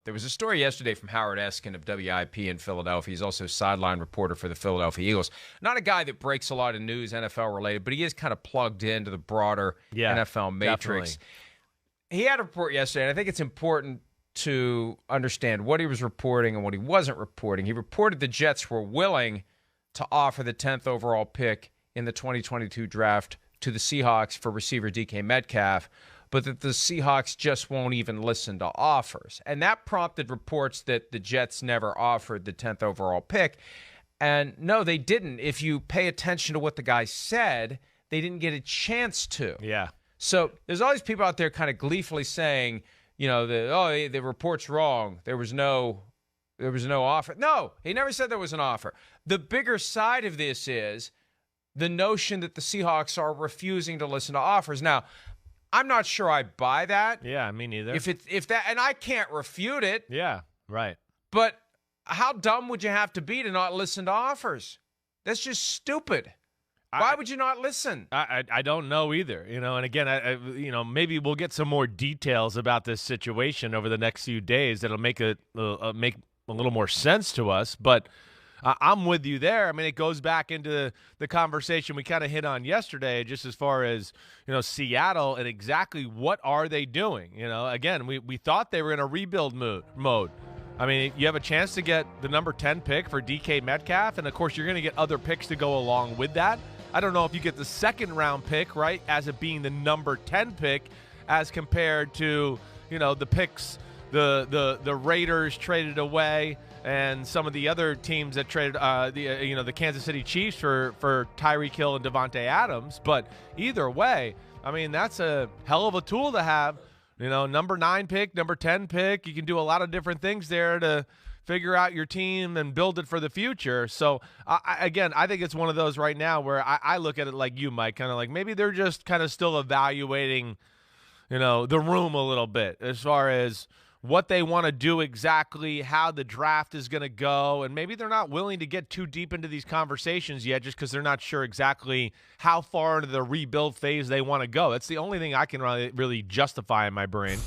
There was a story yesterday from Howard Eskin of WIP in Philadelphia. He's also a sideline reporter for the Philadelphia Eagles. Not a guy that breaks a lot of news NFL related, but he is kind of plugged into the broader NFL matrix. Definitely. He had a report yesterday, and I think it's important to understand what he was reporting and what he wasn't reporting. He reported the Jets were willing to offer the 10th overall pick in the 2022 draft to the Seahawks for receiver DK Metcalf, but that the Seahawks just won't even listen to offers. And that prompted reports that the Jets never offered the 10th overall pick. And no, they didn't. If you pay attention to what the guy said, they didn't get a chance to. Yeah. So there's all these people out there kind of gleefully saying, the report's wrong. There was no offer. No, he never said there was an offer. The bigger side of this is the notion that the Seahawks are refusing to listen to offers. Now, I'm not sure I buy that. Yeah, me neither. If that, and I can't refute it. Yeah, right. But how dumb would you have to be to not listen to offers? That's just stupid. Why would you not listen? I don't know either. And again, maybe we'll get some more details about this situation over the next few days that'll make make a little more sense to us. But I'm with you there. I mean, it goes back into the conversation we kind of hit on yesterday, just as far as, Seattle and exactly what are they doing? Again, we thought they were in a rebuild mode. I mean, you have a chance to get the number 10 pick for DK Metcalf, and of course you're going to get other picks to go along with that. I don't know if you get the second-round pick, right, as it being the number 10 pick as compared to, the picks the Raiders traded away and some of the other teams that traded the Kansas City Chiefs for Tyreek Hill and Devontae Adams. But either way, I mean, that's a hell of a tool to have. Number 9 pick, number 10 pick. You can do a lot of different things there to figure out your team and build it for the future. So, I think it's one of those right now where I look at it like you, Mike, kind of like maybe they're just kind of still evaluating, the room a little bit as far as what they want to do exactly, how the draft is going to go, and maybe they're not willing to get too deep into these conversations yet just because they're not sure exactly how far into the rebuild phase they want to go. That's the only thing I can really justify in my brain.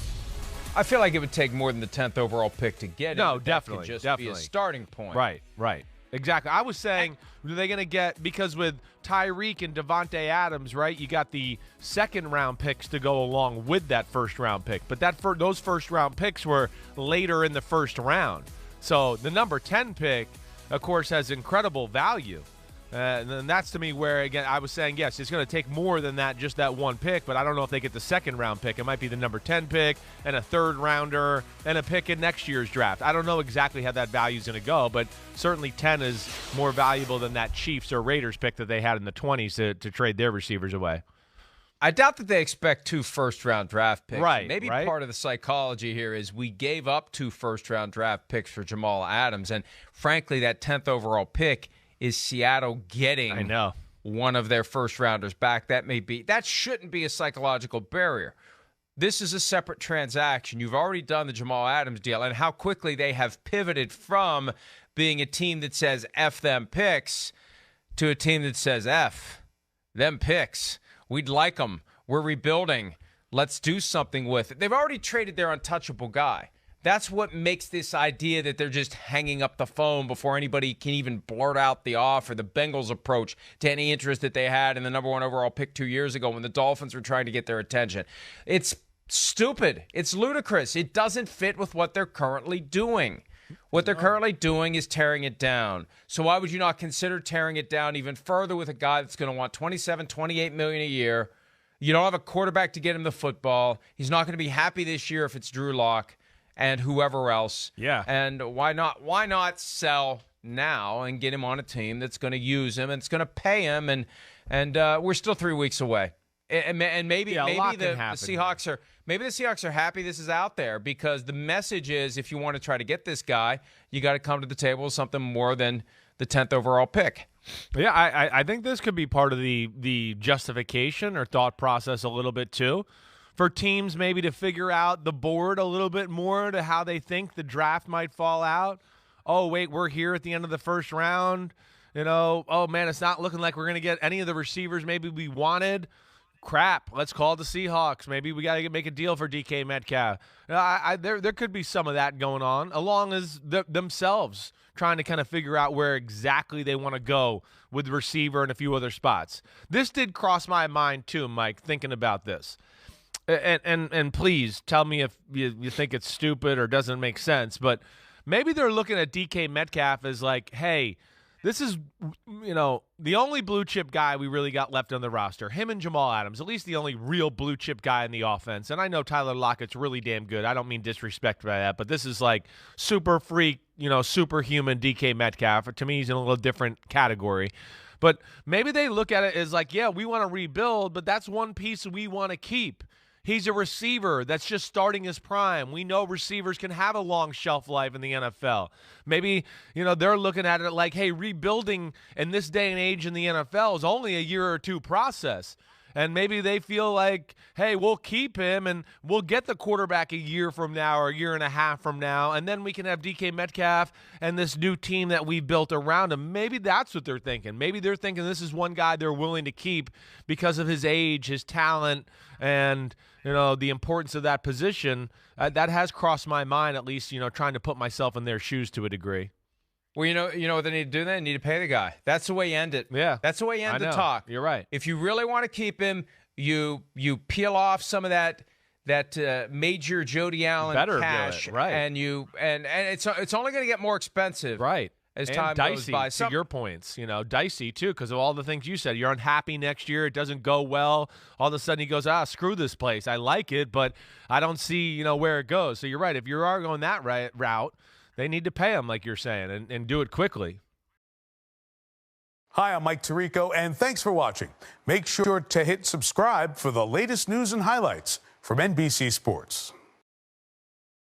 I feel like it would take more than the 10th overall pick to get it. No, definitely. definitely. That could just be a starting point. Right. Exactly. I was saying, are they going to get, because with Tyreek and Devontae Adams, right, you got the second-round picks to go along with that first-round pick. But those first-round picks were later in the first round. So the number 10 pick, of course, has incredible value. And that's to me where, again, I was saying, yes, it's going to take more than that, just that one pick, but I don't know if they get the second-round pick. It might be the number 10 pick and a third-rounder and a pick in next year's draft. I don't know exactly how that value is going to go, but certainly 10 is more valuable than that Chiefs or Raiders pick that they had in the 20s to trade their receivers away. I doubt that they expect 2 first-round draft picks. Right. Maybe right? part of the psychology here is we gave up 2 first-round draft picks for Jamal Adams, and frankly, that 10th overall pick is Seattle getting one of their first-rounders back. That shouldn't be a psychological barrier. This is a separate transaction. You've already done the Jamal Adams deal, and how quickly they have pivoted from being a team that says F them picks to a team that says F them picks. We'd like them. We're rebuilding. Let's do something with it. They've already traded their untouchable guy. That's what makes this idea that they're just hanging up the phone before anybody can even blurt out the offer, the Bengals' approach to any interest that they had in the number 1 overall pick 2 years ago when the Dolphins were trying to get their attention. It's stupid. It's ludicrous. It doesn't fit with what they're currently doing. What they're currently doing is tearing it down. So why would you not consider tearing it down even further with a guy that's going to want $27, $28 million a year? You don't have a quarterback to get him the football. He's not going to be happy this year if it's Drew Lock and whoever else. Yeah. And why not sell now and get him on a team that's going to use him and it's going to pay him, and we're still 3 weeks away. And maybe the Seahawks are happy this is out there, because the message is, if you want to try to get this guy, you got to come to the table with something more than the 10th overall pick. Yeah, I think this could be part of the justification or thought process a little bit too, for teams maybe to figure out the board a little bit more to how they think the draft might fall out. Oh, wait, we're here at the end of the first round. Oh, man, it's not looking like we're going to get any of the receivers maybe we wanted. crap, let's call the Seahawks. Maybe we got to make a deal for DK Metcalf. There could be some of that going on, along as themselves trying to kind of figure out where exactly they want to go with the receiver and a few other spots. This did cross my mind too, Mike, thinking about this. And please tell me if you think it's stupid or doesn't make sense, but maybe they're looking at DK Metcalf as like, hey, this is, the only blue chip guy we really got left on the roster. Him and Jamal Adams, at least the only real blue chip guy in the offense. And I know Tyler Lockett's really damn good. I don't mean disrespect by that, but this is like super freak, superhuman DK Metcalf. To me, he's in a little different category. But maybe they look at it as like, yeah, we want to rebuild, but that's one piece we want to keep. He's a receiver that's just starting his prime. We know receivers can have a long shelf life in the NFL. Maybe, they're looking at it like, hey, rebuilding in this day and age in the NFL is only a year or two process. And maybe they feel like, hey, we'll keep him and we'll get the quarterback a year from now or a year and a half from now, and then we can have DK Metcalf and this new team that we've built around him. Maybe that's what they're thinking. Maybe they're thinking this is one guy they're willing to keep because of his age, his talent, and the importance of that position. That has crossed my mind, at least, trying to put myself in their shoes to a degree. Well, you know what they need to do? They need to pay the guy. That's the way you end it. Yeah. That's the way you end the talk. You're right. If you really want to keep him, you peel off some of that major Jody Allen cash, right? And it's only going to get more expensive, right? As and time dicey, goes by. To your points, dicey too, because of all the things you said. You're unhappy next year. It doesn't go well. All of a sudden he goes, screw this place. I like it, but I don't see, where it goes. So you're right. If you are going that route, they need to pay him, like you're saying, and do it quickly. Hi, I'm Mike Tirico, and thanks for watching. Make sure to hit subscribe for the latest news and highlights from NBC Sports.